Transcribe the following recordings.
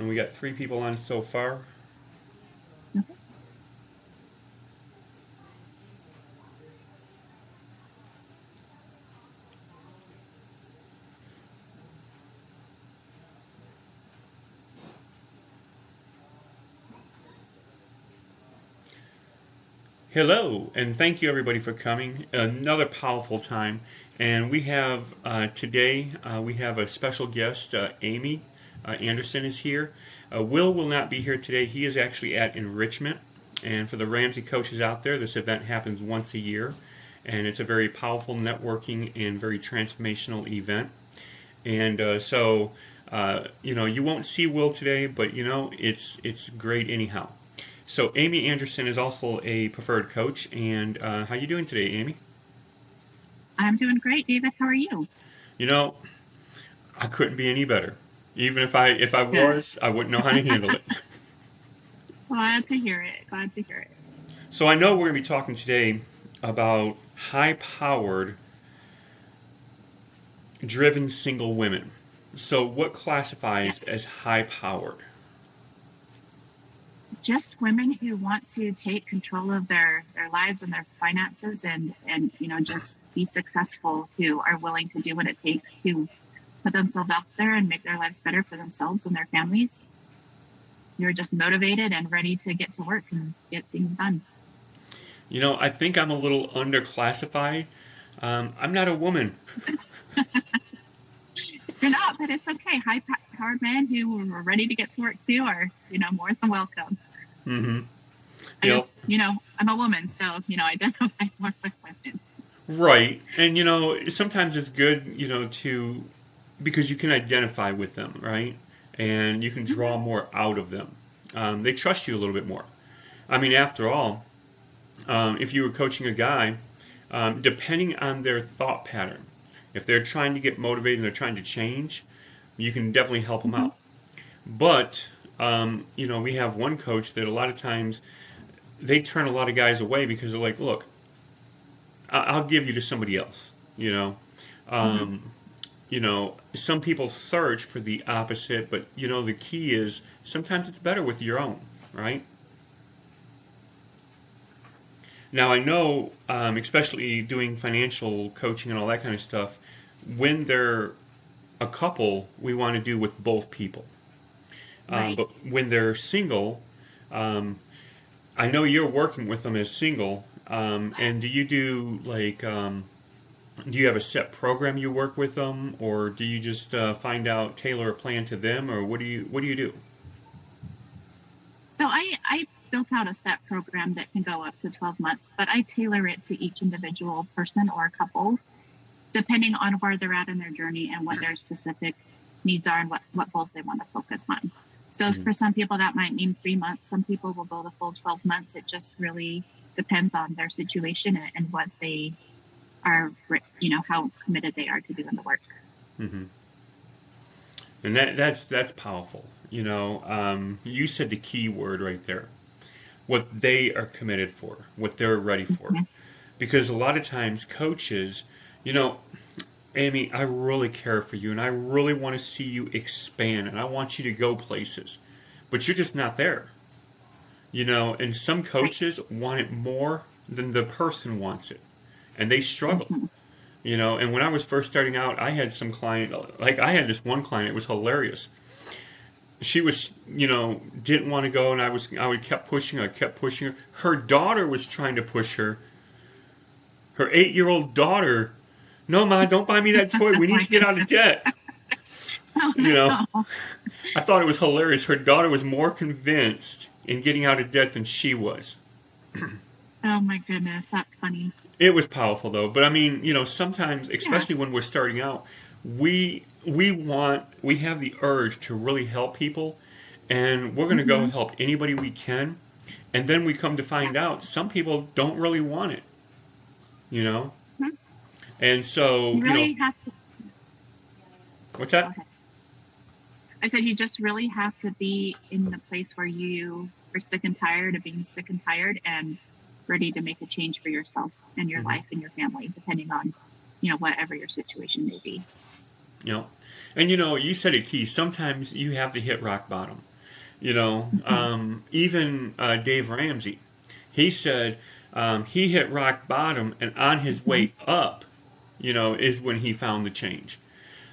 And we got 3 people on so far. Mhm. Hello, and thank you everybody for coming. Another powerful time. And we have today, we have a special guest, Amy Anderson is here. Will not be here today. He is actually at enrichment. And for the Ramsey coaches out there, this event happens once a year. And it's a very powerful networking and very transformational event. And you won't see Will today, but it's great anyhow. So Amy Anderson is also a preferred coach, and how you doing today, Amy? I'm doing great, David. How are you? You know, I couldn't be any better. Even if I Good. was, I wouldn't know how to handle it. Glad to hear it. Glad to hear it. So I know we're going to be talking today about high-powered, driven single women. So what classifies as Yes. high-powered? Just women who want to take control of their lives and their finances and just be successful, who are willing to do what it takes to put themselves out there and make their lives better for themselves and their families. You're just motivated and ready to get to work and get things done. I think I'm a little underclassified. I'm not a woman. You're not, but it's okay. High powered men who are ready to get to work too are, more than welcome. Mm-hmm. I You know, just, I'm a woman, so, identify more with women. right. And sometimes it's good, to because you can identify with them, right? And you can Mhm. draw more out of them. They trust you a little bit more. I mean, after all, if you were coaching a guy, depending on their thought pattern, if they're trying to get motivated and they're trying to change, you can definitely help them Mhm. out. But we have one coach that a lot of times they turn a lot of guys away because they're like, "Look, I'll give you to somebody else." Mhm. Some people search for the opposite, but the key is sometimes it's better with your own, right? Now I know, especially doing financial coaching and all that kind of stuff, when they're a couple, we want to do with both people. Right. But when they're single, I know you're working with them as single. And do you do do you have a set program you work with them, or do you just find out tailor a plan to them, or what do you do? So I built out a set program that can go up to 12 months, but I tailor it to each individual person or couple, depending on where they're at in their journey and what their specific needs are and what goals they want to focus on. So Mhm. for some people, that might mean 3 months. Some people will go the full 12 months. It just really depends on their situation and what they are, how committed they are to doing the work. Mhm. And that's powerful. You said the key word right there. What they are committed for, what they're ready for. Mhm. Because a lot of times coaches, you know, Amy, I really care for you and I really want to see you expand and I want you to go places. But you're just not there. And some Right. coaches want it more than the person wants it. And they struggle. Mhm. And when I was first starting out, I had some client, like I had this one client, it was hilarious. She was, didn't want to go, and I would kept pushing her, kept pushing her. Her daughter was trying to push her. Her 8-year-old daughter, no, ma, don't buy me that toy. Oh We need my to get out of goodness. debt. Oh You know, no. I thought it was hilarious. Her daughter was more convinced in getting out of debt than she was. Oh my goodness. That's funny. It was powerful though. But I mean, sometimes, Yeah. especially when we're starting out, we have the urge to really help people, and we're going to go Hmm. help anybody we can. And then we come to Yeah. find out some people don't really want it, you know? Mhm. And so, You really have to what's go that? ahead. I said you just really have to be in the place where you are sick and tired of being sick and tired and ready to make a change for yourself and your Hmm. life and your family, depending on, whatever your situation may be. You know, and you said it key. Sometimes you have to hit rock bottom. Mhm. Even Dave Ramsey, he said he hit rock bottom, and on his Mhm. way up, is when he found the change.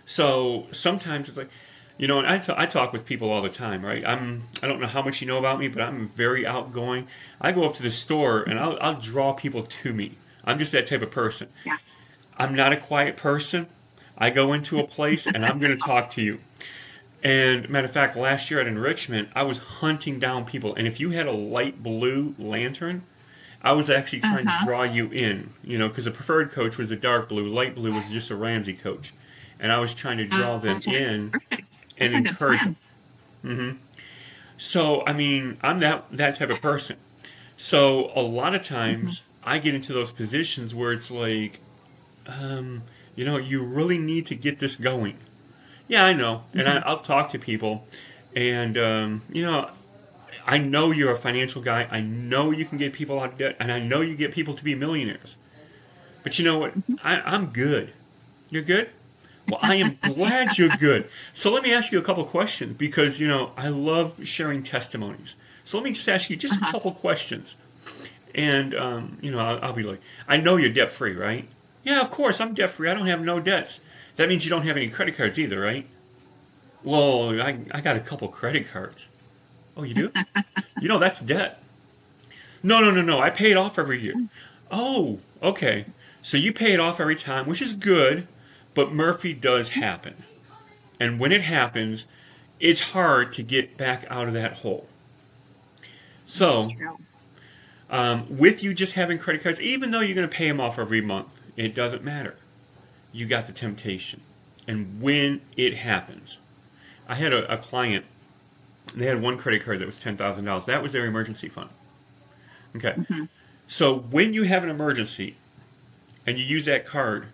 So sometimes it's like, and I talk with people all the time, right? I don't know how much you know about me, but I'm very outgoing. I go up to the store and I'll draw people to me. I'm just that type of person. Yeah. I'm not a quiet person. I go into a place and I'm going to talk to you. And matter of fact, last year at enrichment, I was hunting down people. And if you had a light blue lantern, I was actually trying to Uh-huh. draw you in, because the preferred coach was a dark blue, light blue was just a Ramsey coach, and I was trying to draw them Gotcha. in Perfect. and That's a good encourage them. plan. So I mean, I'm that type of person. So a lot of Hmm. times I get into those positions where it's like, um, you really need to get this going. Yeah, I know, and Hmm. I'll talk to people, and I know you're a financial guy. I know you can get people out of debt, and I know you get people to be millionaires. But you know what? Hmm. I'm good. You're good? Well, I am glad you're good. So let me ask you a couple questions because, I love sharing testimonies. So let me just ask you just a Uh-huh. couple questions. And, I'll be like, I know you're debt free, right? Yeah, of course, I'm debt free. I don't have no debts. That means you don't have any credit cards either, right? Well, I got a couple credit cards. Oh, you do? That's debt. No, no, no, no. I pay it off every year. Oh, okay. So you pay it off every time, which is good, but Murphy does happen. And when it happens, it's hard to get back out of that hole. That's So, true. with you just having credit cards, even though you're going to pay them off every month, it doesn't matter. You got the temptation. And when it happens, I had a client, they had one credit card that was $10,000. That was their emergency fund. Okay. Hmm. So when you have an emergency and you use that card,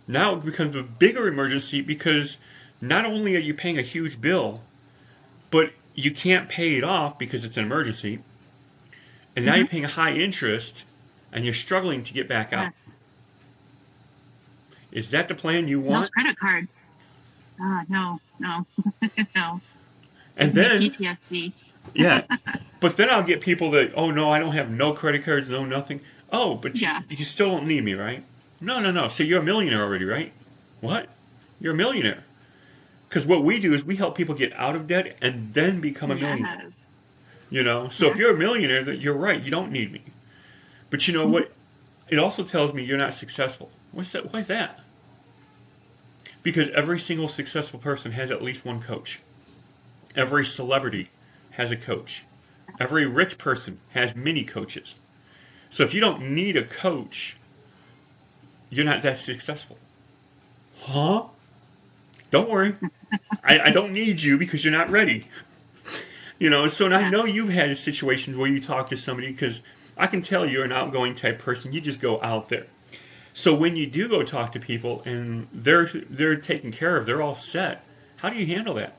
now it becomes a bigger emergency because not only are you paying a huge bill, but you can't pay it off because it's an emergency, and now Hmm. you're paying a high interest and you're struggling to get back out. Yes. Is that the plan you Those want? credit cards. No, no, no. And Gives me then, PTSD. yeah, but then I'll get people that, oh no, I don't have no credit cards, no nothing. Oh, but you, Yeah. you still don't need me, right? No, no, no. So you're a millionaire already, right? What? You're a millionaire. Because what we do is we help people get out of debt and then become a millionaire. Yes. So if Yeah. you're a millionaire, you're right. You don't need me. But you know Hmm. what? It also tells me you're not successful. What's that? Why is that? Because every single successful person has at least one coach. Every celebrity has a coach. Every rich person has many coaches. So if you don't need a coach, you're not that successful. Huh? Don't worry. I don't need you because you're not ready. So I Yeah. know you've had situations where you talk to somebody because I can tell you're an outgoing type person. You just go out there. So when you do go talk to people and they're taken care of, they're all set. How do you handle that?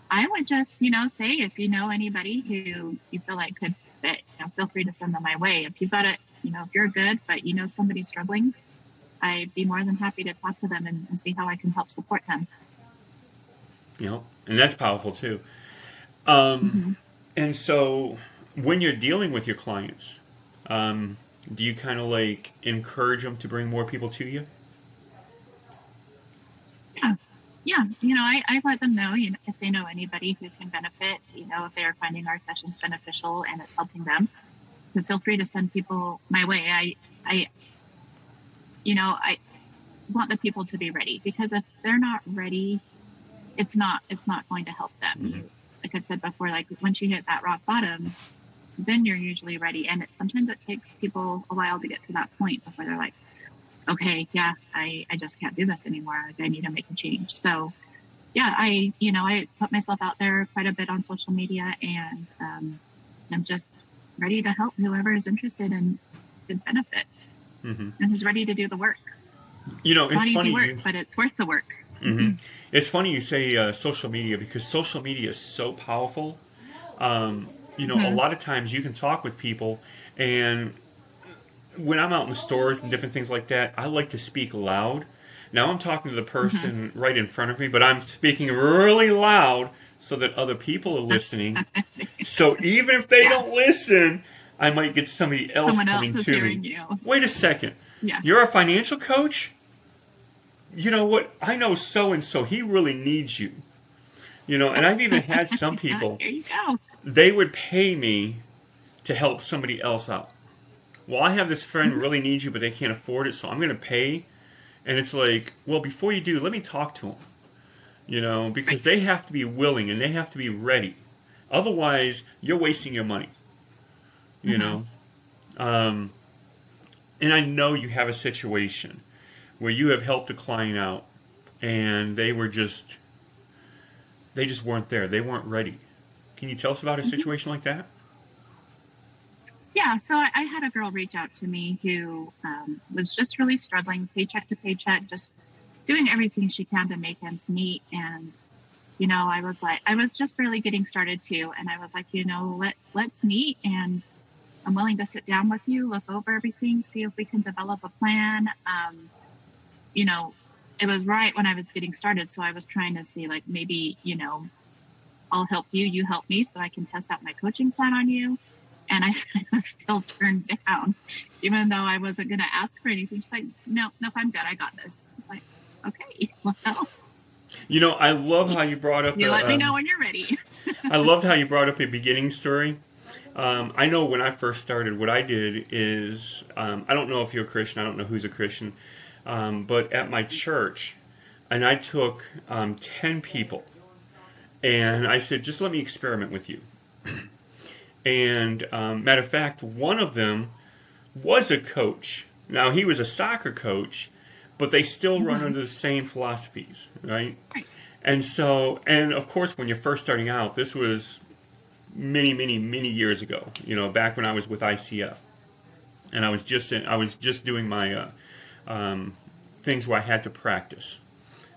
I would just, say if you know anybody who you feel like could fit, feel free to send them my way. If you've got it, if you're good, but somebody's struggling, I'd be more than happy to talk to them and see how I can help support them. And that's powerful too. Um, Hmm. and so when you're dealing with your clients, um, do you kind of like encourage them to bring more people to you? Yeah. Yeah. I let them know, if they know anybody who can benefit, if they're finding our sessions beneficial and it's helping them, then feel free to send people my way. I want the people to be ready because if they're not ready, it's not going to help them. Hmm. Like I said before, like once you hit that rock bottom, then you're usually ready. And sometimes it takes people a while to get to that point before they're like, okay, yeah, I just can't do this anymore. Like I need to make a change. So yeah, I put myself out there quite a bit on social media, and I'm just ready to help whoever is interested and could benefit Hmm. and who's ready to do the work. Not It's easy funny work, you. but it's worth the work. Hmm. It's funny you say social media because social media is so powerful. A Hmm. lot of times you can talk with people, and when I'm out in the stores and different things like that, I like to speak loud. Now I'm talking to the Hmm. person right in front of me, but I'm speaking really loud so that other people are listening. So even if they Yeah. don't listen, I might get somebody else Someone coming else is to me. hearing you. Wait a second. Yeah. You're a financial coach? You know what? I know so and so. He really needs you. And I've even had some people, Here you go. they would pay me to help somebody else out. Well, I have this friend Hmm. really needs you, but they can't afford it, so I'm going to pay. And it's like, well, before you do, let me talk to them, Right. because they have to be willing and they have to be ready. Otherwise, you're wasting your money, you Hmm. know. Um, and I know you have a situation where you have helped a client out and they just weren't there. They weren't ready. Can you tell us about a Hmm. situation like that? Yeah. So I had a girl reach out to me who was just really struggling paycheck to paycheck, just doing everything she can to make ends meet. And I was like, I was just barely getting started too, and I was like, let's meet, and I'm willing to sit down with you, look over everything, see if we can develop a plan. You know, it was right when I was getting started, so I was trying to see like maybe I'll help you, you help me, so I can test out my coaching plan on you. And I was still turned down, even though I wasn't going to ask for anything. She's like, no, nope, I'm good. I got this. I'm like, okay, well, I love how sweet. you brought up You let me know when you're ready. I loved how you brought up a beginning story. I know when I first started, what I did is, I don't know if you're a Christian, I don't know who's a Christian, but at my church, and I took 10 people, and I said, just let me experiment with you. And matter of fact, one of them was a coach. Now, he was a soccer coach, but they still run Hmm. under the same philosophies, right? Right. And of course, when you're first starting out, this was many, many, many years ago. Back when I was with ICF, and I was just doing my um, things where I had to practice.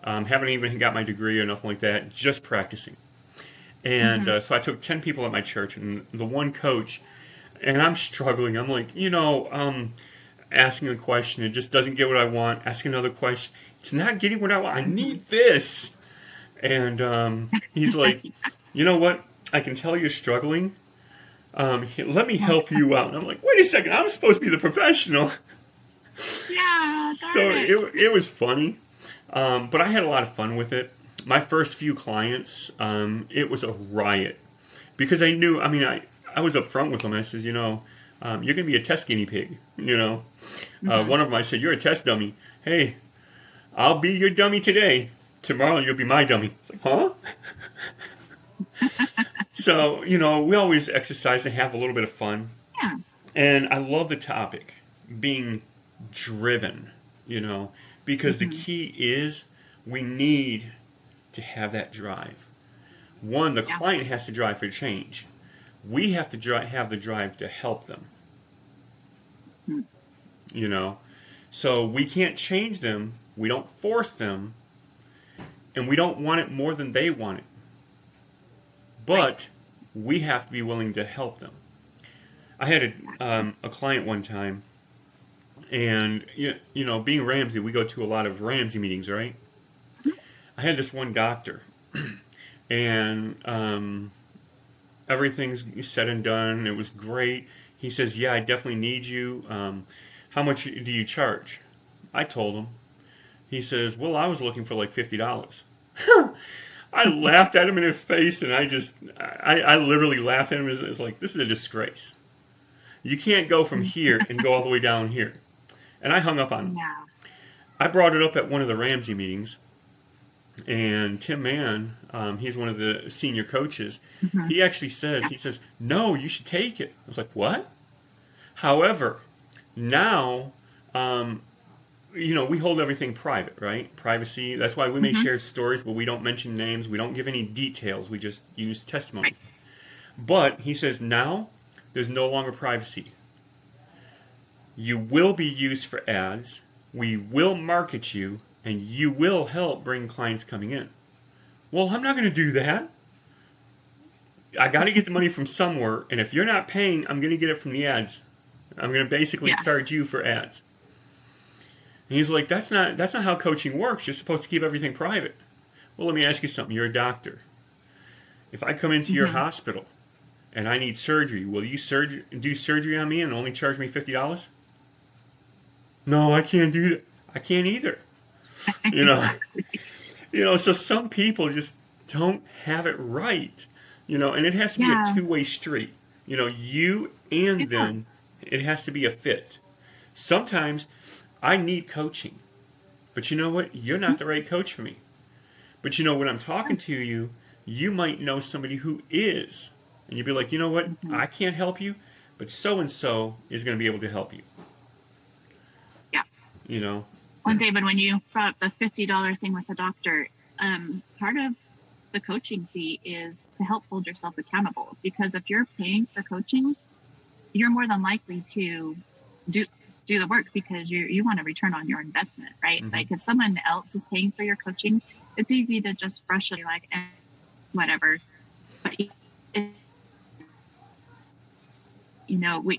Haven't even got my degree or nothing like that. Just practicing. And Hmm. so I took 10 people at my church, and the one coach, and I'm struggling. I'm like, asking a question, it just doesn't get what I want. Asking another question, it's not getting what I want. I Hmm. need this. And he's like, you know what? I can tell you're struggling. Let me help you out. And I'm like, wait a second, I'm supposed to be the professional. Yeah, darn So it. it was funny, but I had a lot of fun with it. My first few clients, it was a riot because I knew. I mean, I was upfront with them. I said, you're going to be a test guinea pig. Hmm. One of them, I said, you're a test dummy. Hey, I'll be your dummy today. Tomorrow you'll be my dummy. It's like, huh? So we always exercise and have a little bit of fun. Yeah. And I love the topic, being driven, because the Hmm. key is we need to have that drive. One, the Yeah. client has to drive for change. We have to have the drive to help them, Hmm. you know. So we can't change them, we don't force them, and we don't want it more than they want it. Right. But we have to be willing to help them. I had Exactly. a client one time, and being Ramsey, we go to a lot of Ramsey meetings, right? Mhm. I had this one doctor, and everything's said and done. It was great. He says, "Yeah, I definitely need you. How much do you charge?" I told him. He says, "Well, I was looking for like $50." I laughed at him in his face, and I literally laughed at him. It's like, this is a disgrace. You can't go from here and go all the way down here. And I hung up on him. Yeah. I brought it up at one of the Ramsey meetings, and Tim Mann, he's one of the senior coaches. Hmm. He actually says, Yeah. he says, no, you should take it. I was like, what? However, now, um, we hold everything private, right? Privacy. That's why we may Hmm. share stories, but we don't mention names. We don't give any details. We just use Right. testimonies. But he says now there's no longer privacy. You will be used for ads. We will market you, and you will help bring clients coming in. Well, I'm not going to do that. I got to get the money from somewhere, and if you're not paying, I'm going to get it from the ads. I'm going to basically Yeah. charge you for ads. And he's like, that's not how coaching works. You're supposed to keep everything private. Well, let me ask you something. You're a doctor. If I come into your Mm-hmm. hospital and I need surgery, will you do surgery on me and only charge me $50? No, I can't do that. I can't either. You know, Exactly. so some people just don't have it right. And it has to be a Yeah, two-way street. You and it does. them, it has to be a fit. Sometimes I need coaching, but you know what? You're not the right coach for me. But when I'm talking to you, you might know somebody who is. And you'd be like, you know what? Mm-hmm. I can't help you, but so and so is going to be able to help you. Yeah. You know? Well, David, when you brought up the $50 thing with the doctor, part of the coaching fee is to help hold yourself accountable. Because if you're paying for coaching, you're more than likely to do the work because you want a return on your investment, right? Mm-hmm. Like if someone else is paying for your coaching, it's easy to just brush it like whatever. But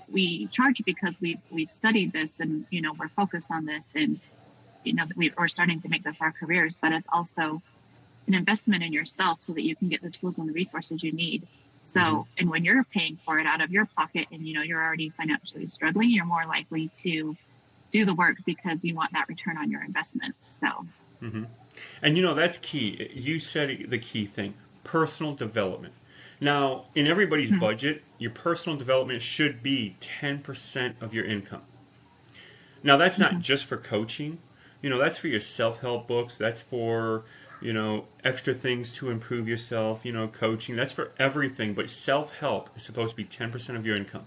we charge because we've studied this and we're focused on this and we're starting to make this our careers, but it's also an investment in yourself so that you can get the tools and the resources you need. So, Mm-hmm. and when you're paying for it out of your pocket and you're already financially struggling, you're more likely to do the work because you want that return on your investment. So, Mm-hmm. And that's key. You said the key thing: personal development. Now, in everybody's mm-hmm. budget, your personal development should be 10% of your income. Now, that's not Mm-hmm. just for coaching. That's for your self-help books. That's for, extra things to improve yourself, coaching. That's for everything. But self-help is supposed to be 10% of your income.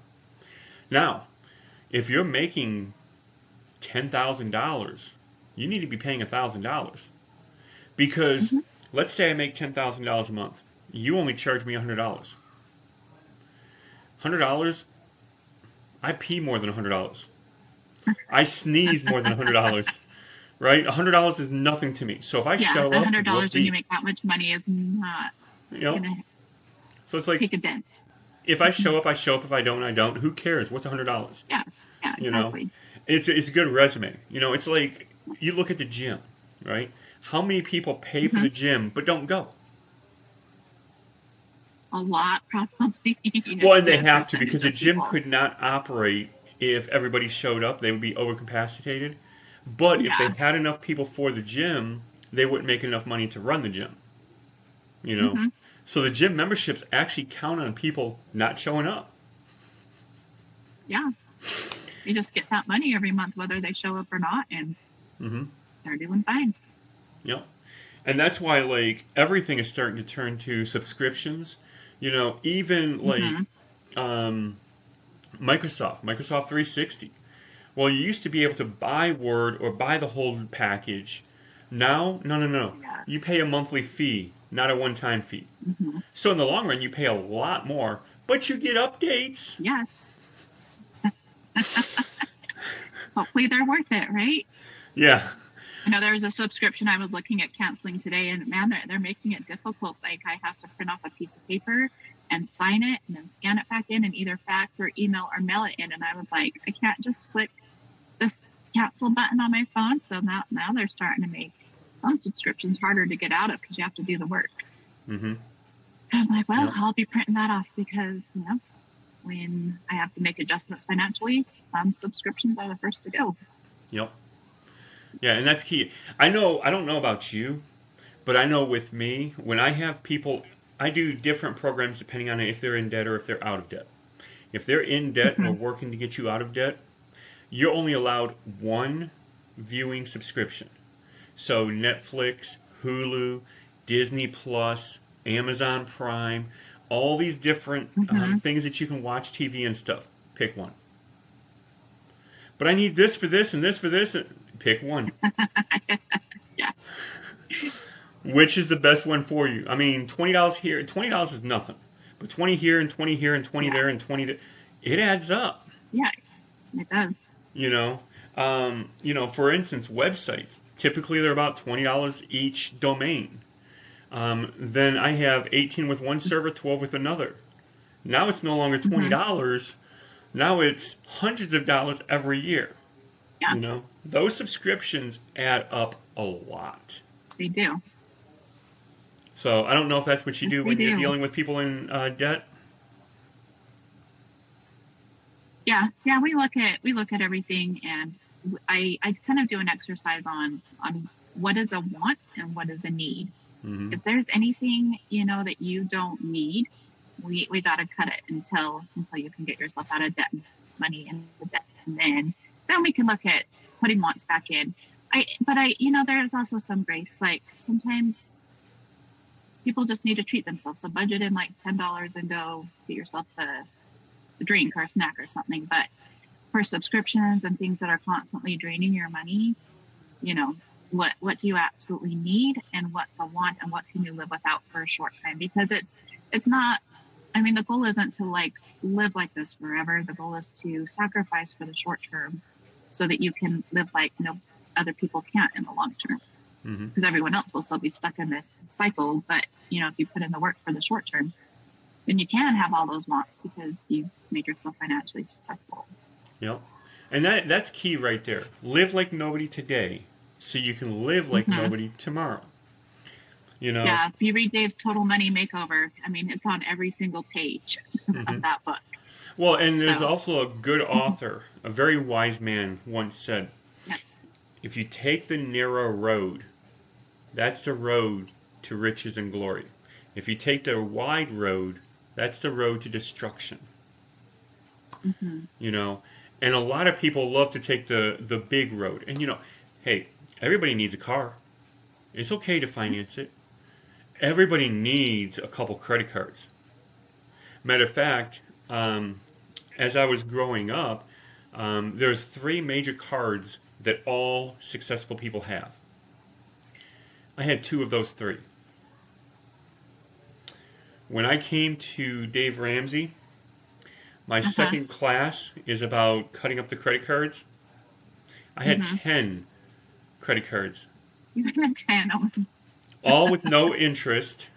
Now, if you're making $10,000, you need to be paying $1,000. Because Mm-hmm. let's say I make $10,000 a month. You only charge me $100. $100, I pee more than $100. I sneeze more than $100. Right? $100 is nothing to me. So if I Yeah, show up, $100 when you whoop-dee. make that much money is not You know? gonna So it's like, take a dent. if I Mm-hmm. show up, I show up. If I don't, I don't. Who cares? What's $100? Yeah, yeah, You know? exactly. It's a good resume. It's like you look at the gym, right? How many people pay for Mm-hmm. the gym but don't go? A lot, probably a Well, and they good have to because percentage the of gym people. could not operate if everybody showed up. They would be overcapacitated. But if they Yeah. had enough people for the gym, they wouldn't make enough money to run the gym. You know, Mm-hmm. so the gym memberships actually count on people not showing up. Yeah. You just get that money every month, whether they show up or not, and Mm-hmm. they're doing fine. Yep. And that's why like everything is starting to turn to subscriptions. Even like Mm-hmm. um, Microsoft 360. Well, you used to be able to buy Word or buy the whole package. Now, no, no, no. You Yes. pay a monthly fee, not a one-time fee. Mm-hmm. So in the long run, you pay a lot more, but you get updates. Yes. Hopefully they're worth it, right? Yeah. I know there was a subscription I was looking at canceling today, and man, they're making it difficult. Like I have to print off a piece of paper and sign it, and then scan it back in, and either fax or email or mail it in. And I was like, I can't just click this cancel button on my phone. So now they're starting to make some subscriptions harder to get out of because you have to do the work. Mm-hmm. And I'm like, well, Yep. I'll be printing that off because when I have to make adjustments financially, some subscriptions are the first to go. Yep. Yeah, and that's key. I don't know about you, but I know with me, when I have people, I do different programs depending on if they're in debt or if they're out of debt. If they're in debt and we're Mm-hmm. working to get you out of debt, you're only allowed one viewing subscription. So Netflix, Hulu, Disney Plus, Amazon Prime, all these different Mm-hmm. things that you can watch TV and stuff. Pick one. But I need this for this and this for this. Pick one. Yeah. Which is the best one for you? I mean, $20 here, $20 is nothing, but 20 here and 20 here and 20 Yeah. there and 20 there, it adds up. Yeah. It does. You know, for instance, websites typically they're about $20 each domain. Then I have 18 with one server, 12 with another. Now it's no longer Mm-hmm. $20. Now it's hundreds of dollars every year. Yeah, Those subscriptions add up a lot. they do. So I don't know if that's what you Yes, do they when you're do. dealing with people in debt. Yeah, yeah, we look at everything, and I kind of do an exercise on what is a want and what is a need. Hmm. If there's anything that you don't need, we got to cut it until you can get yourself out of debt, money into debt, and then we can look at putting wants back in. But there's also some grace. Like sometimes people just need to treat themselves. So budget in like $10 and go get yourself a drink or a snack or something. But for subscriptions and things that are constantly draining your money, you know, what do you absolutely need and what's a want and what can you live without for a short time? Because it's not, I mean, the goal isn't to like live like this forever. The goal is to sacrifice for the short term so that you can live like other people can't in the long term. Hmm. Because everyone else will still be stuck in this cycle. But if you put in the work for the short term, then you can have all those wants because you've made yourself financially successful. Yep. And that's key right there. Live like nobody today, so you can live like Mm-hmm. nobody tomorrow. You know. Yeah, if you read Dave's Total Money Makeover, I mean, it's on every single page Hmm. of that book. Well, and there's So, also a good author, a very wise man, once said, yes. "If you take the narrow road, that's the road to riches and glory. If you take the wide road, that's the road to destruction." Mm-hmm. You know, and a lot of people love to take the big road. And hey, everybody needs a car. It's okay to finance it. Everybody needs a couple credit cards. Matter of fact, as I was growing up, there's three major cards that all successful people have. I had two of those three. When I came to Dave Ramsey, my Uh-huh. second class is about cutting up the credit cards. I had Mm-hmm. 10 credit cards, You have 10. all with no interest.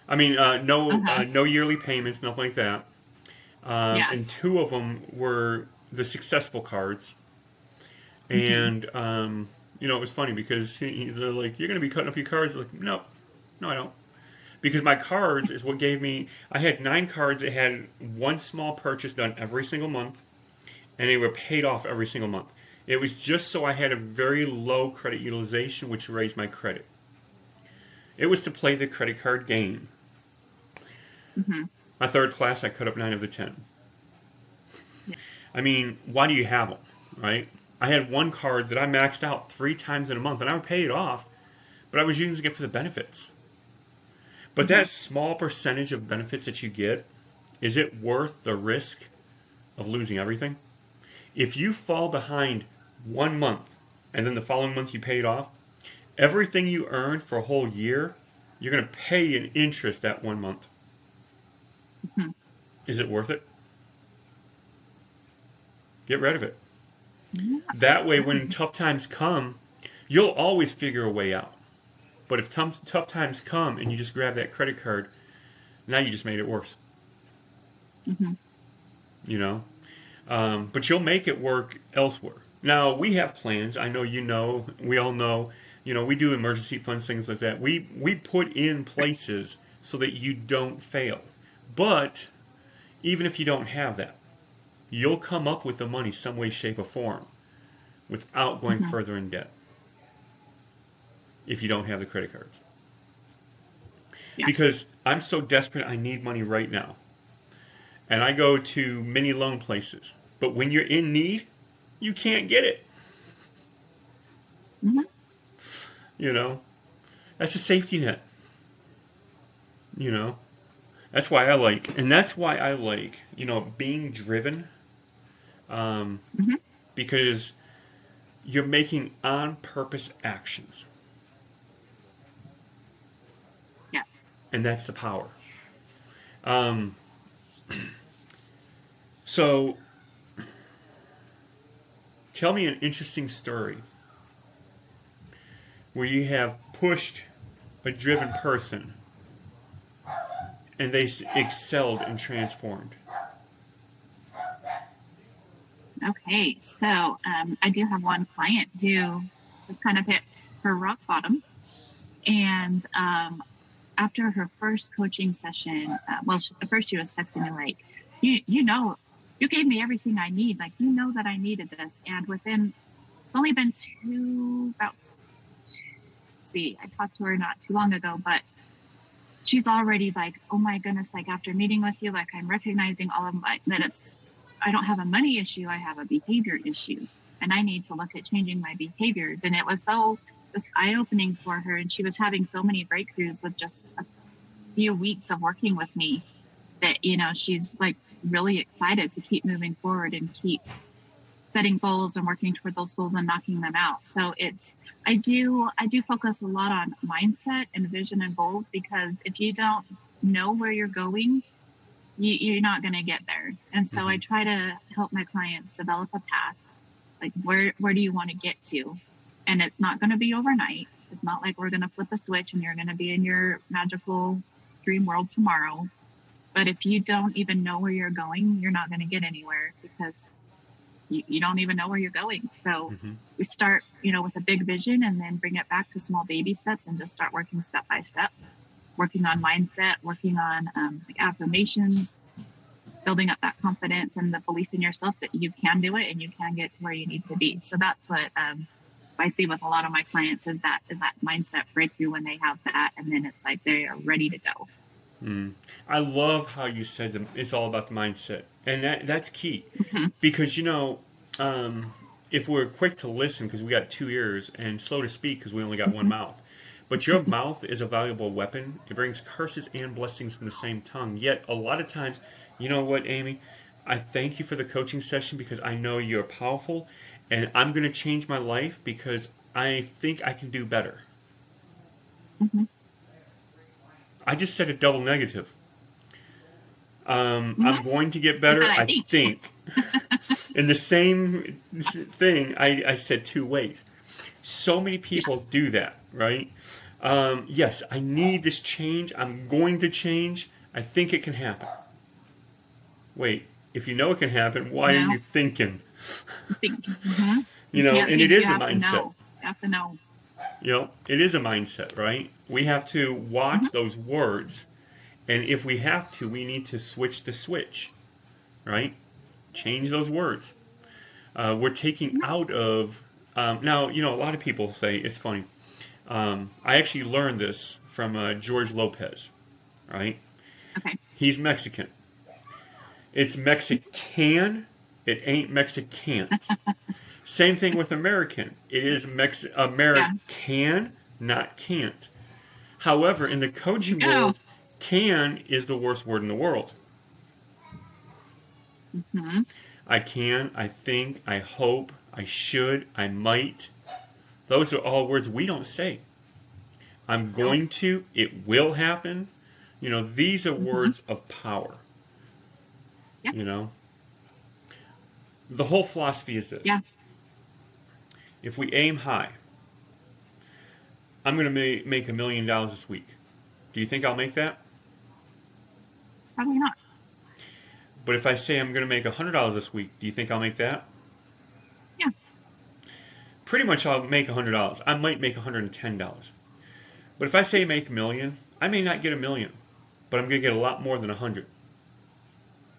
I mean, Uh-huh. no yearly payments, nothing like that. Yeah. And two of them were the successful cards. Mm-hmm. And it was funny because they're like, "You're going to be cutting up your cards." Like, no, no, I don't. Because my cards is what gave me. I had 9 cards that had one small purchase done every single month, and they were paid off every single month. It was just so I had a very low credit utilization, which raised my credit. It was to play the credit card game. Mm-hmm. My third class, I cut up 9 of the 10. Yeah. I mean, why do you have them, right? I had one card that I maxed out 3 times in a month, and I would pay it off, but I was using it for the benefits. But Mm-hmm. that small percentage of benefits that you get, is it worth the risk of losing everything? If you fall behind one month and then the following month you pay it off, everything you earned for a whole year, you're going to pay in interest that one month. Mm-hmm. Is it worth it? Get rid of it. Yeah. That way, Yeah. when tough times come, you'll always figure a way out. But if tough times come and you just grab that credit card, now you just made it worse. Mm-hmm. You know, but you'll make it work elsewhere. Now we have plans. I know you know. We all know. We do emergency funds, things like that. We put in Right. places so that you don't fail. But even if you don't have that, you'll come up with the money some way, shape, or form without going Mm-hmm. further in debt if you don't have the credit cards. Yeah. Because I'm so desperate, I need money right now. And I go to many loan places. But when you're in need, you can't get it. Mm-hmm. You know, that's a safety net. You know, that's why I like, being driven, Mm-hmm. because you're making on purpose actions. Yes. And that's the power. Um, so tell me an interesting story where you have pushed a driven person and they excelled and transformed. Okay. So I do have one client who has kind of hit her rock bottom, and after her first coaching session, at first she was texting me like, you know, you gave me everything I need. Like, you know that I needed this. And within, it's only been see, I talked to her not too long ago, but she's already like, oh my goodness, like after meeting with you, like I'm recognizing all of that I don't have a money issue, I have a behavior issue. And I need to look at changing my behaviors. And it was so this eye-opening for her. And she was having so many breakthroughs with just a few weeks of working with me that, she's like really excited to keep moving forward and keep setting goals and working toward those goals and knocking them out. So I do focus a lot on mindset and vision and goals, because if you don't know where you're going, you're not going to get there. And so I try to help my clients develop a path. Like, where do you want to get to? And it's not going to be overnight. It's not like we're going to flip a switch and you're going to be in your magical dream world tomorrow. But if you don't even know where you're going, you're not going to get anywhere, because you don't even know where you're going. So we start, with a big vision, and then bring it back to small baby steps and just start working step by step, working on mindset, working on like affirmations, building up that confidence and the belief in yourself that you can do it and you can get to where you need to be. So that's what I see with a lot of my clients is that mindset breakthrough when they have that, and then it's like they are ready to go. I love how you said it's all about the mindset, and that's key, because if we're quick to listen because we got two ears and slow to speak because we only got one mouth, but your mouth is a valuable weapon. It brings curses and blessings from the same tongue. Yet a lot of times, you know what, Amy? I thank you for the coaching session because I know you're powerful, and I'm going to change my life because I think I can do better. I just said a double negative. I'm going to get better, I think. In the same thing, I said two ways. So many people do that, right? Yes, I need this change. I'm going to change. I think it can happen. Wait, if you know it can happen, why are you thinking? And it is a mindset. You have to know. It is a mindset, right? We have to watch those words. And if we have to, we need to switch the switch, right? Change those words. We're taking out of. Now, a lot of people say, it's funny. I actually learned this from George Lopez, right? Okay. He's Mexican. It's Mexican. It ain't Mexican. Same thing with American. It is American, not can't. However, in the coaching world, can is the worst word in the world. I can, I think, I hope, I should, I might. Those are all words we don't say. I'm going to, it will happen. These are words of power. The whole philosophy is this. If we aim high, I'm going to make $1 million this week. Do you think I'll make that? Probably not. But if I say I'm going to make $100 this week, do you think I'll make that? Yeah. Pretty much I'll make $100. I might make $110. But if I say make $1 million, I may not get $1 million, but I'm going to get a lot more than 100.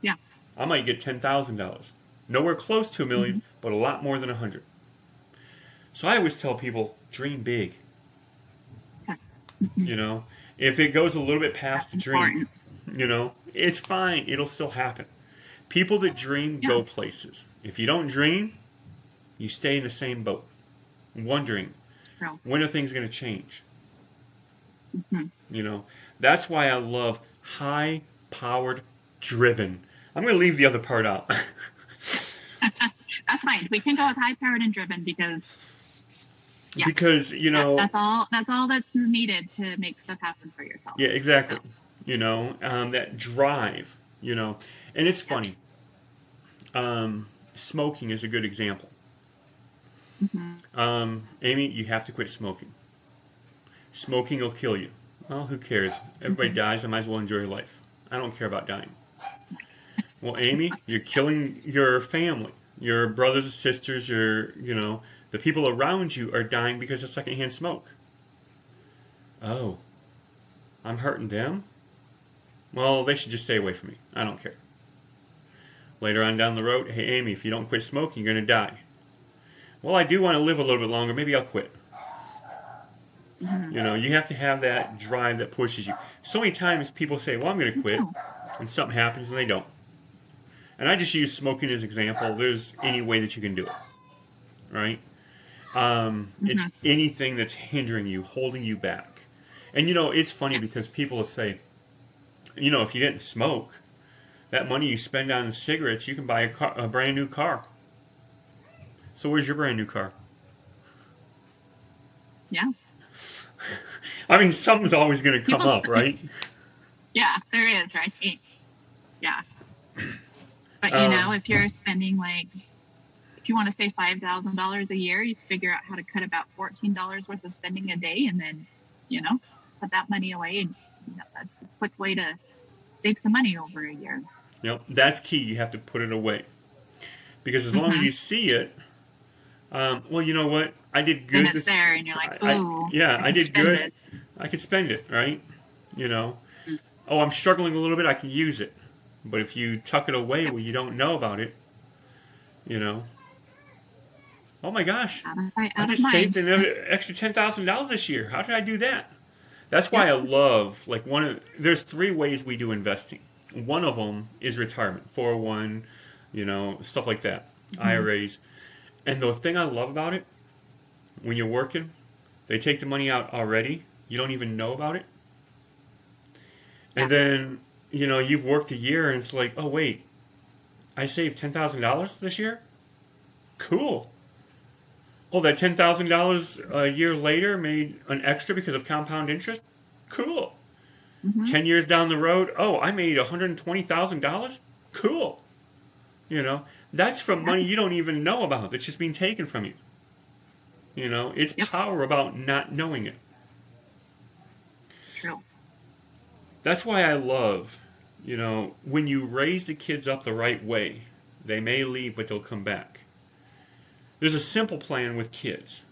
Yeah. I might get $10,000. Nowhere close to $1 million, but a lot more than 100. So I always tell people, dream big. Yes. If it goes a little bit past the dream, it's fine. It'll still happen. People that dream go places. If you don't dream, you stay in the same boat, wondering when are things going to change. That's why I love high-powered driven. I'm going to leave the other part out. That's fine. We can go with high-powered and driven because that's all that's needed to make stuff happen for yourself. Yeah, exactly. So. That drive. And it's funny. Smoking is a good example. Amy, you have to quit smoking. Smoking will kill you. Well, who cares? Everybody dies. I might as well enjoy life. I don't care about dying. Well, Amy, you're killing your family. Your brothers and sisters, the people around you are dying because of secondhand smoke. Oh. I'm hurting them. Well, they should just stay away from me. I don't care. Later on down the road, hey, Amy, if you don't quit smoking, you're going to die. Well, I do want to live a little bit longer. Maybe I'll quit. Mm-hmm. You know, you have to have that drive that pushes you. So many times people say, well, I'm going to quit, and something happens and they don't. And I just use smoking as an example. There's any way that you can do it, right? It's Mm-hmm. anything that's hindering you, holding you back. And you know, it's funny Yes. because people will say, you know, if you didn't smoke, that money you spend on cigarettes, you can buy a brand new car. So where's your brand new car? Yeah. I mean, something's always going to come People, up, right? yeah, there is, right? Yeah. But if you're spending if you want to save $5,000 a year, you figure out how to cut about $14 worth of spending a day, and then, put that money away, and that's a quick way to save some money over a year. Yep, that's key. You have to put it away because as long as Mm-hmm. you see it, well, you know what? I did Then good it's there, and you're like, "Ooh, yeah, I I can did spend good. this." I could spend it, right? You know, Mm. oh, I'm struggling a little bit. I can use it. But if you tuck it away Yep. where you don't know about it, you know, oh my gosh, Out of sight, I out of just saved mind. an extra $10,000 this year. How did I do that? That's why Yep. I love like there's three ways we do investing. One of them is retirement, 401, you know, stuff like that, Mm-hmm. IRAs. And the thing I love about it, when you're working, they take the money out already. You don't even know about it. Yeah. And then, you know, you've worked a year and it's like, oh, wait, I saved $10,000 this year? Cool. Oh, that $10,000 a year later made an extra because of compound interest? Cool. Mm-hmm. 10 years down the road, oh, I made $120,000? Cool. You know, that's from Yeah. money you don't even know about that's just being taken from you. You know, it's Yep. power about not knowing it. It's true. That's why I love, you know, when you raise the kids up the right way, they may leave, but they'll come back. There's a simple plan with kids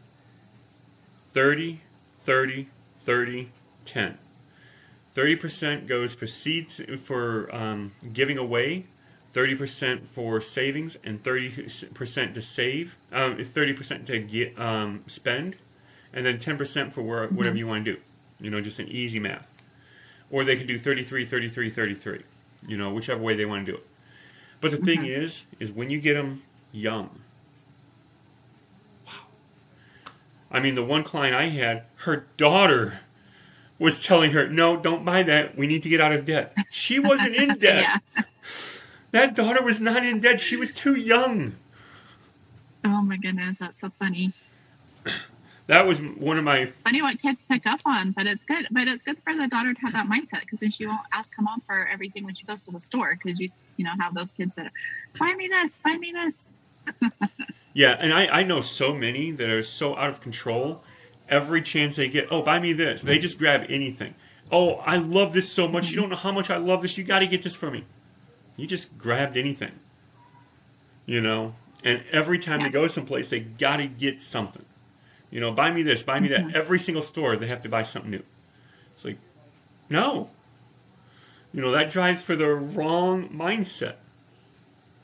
30, 30, 30, 10. 30% goes for seeds for giving away, 30% for savings, and 30% to save. It's 30% to get spend, and then 10% for Mm-hmm. whatever you want to do. You know, just an easy math. Or they could do 33, 33, 33. You know, whichever way they want to do it. But the thing Mm-hmm. is when you get them young. I mean, the one client I had, her daughter was telling her, no, don't buy that. We need to get out of debt. She wasn't in debt. Yeah. That daughter was not in debt. She was too young. Oh my goodness, that's so funny. That was one of my. Funny what kids pick up on, but it's good. But it's good for the daughter to have that mindset, because then she won't ask her mom for everything when she goes to the store, because you have those kids that buy me this, buy me this. Yeah, and I know so many that are so out of control. Every chance they get, oh, buy me this. They just grab anything. Oh, I love this so much. You Mm-hmm. don't know how much I love this. You got to get this for me. You just grabbed anything. You know? And every time Yeah. they go someplace, they got to get something. You know, buy me this, buy me that. Mm-hmm. Every single store, they have to buy something new. It's like, no. You know, that drives for the wrong mindset.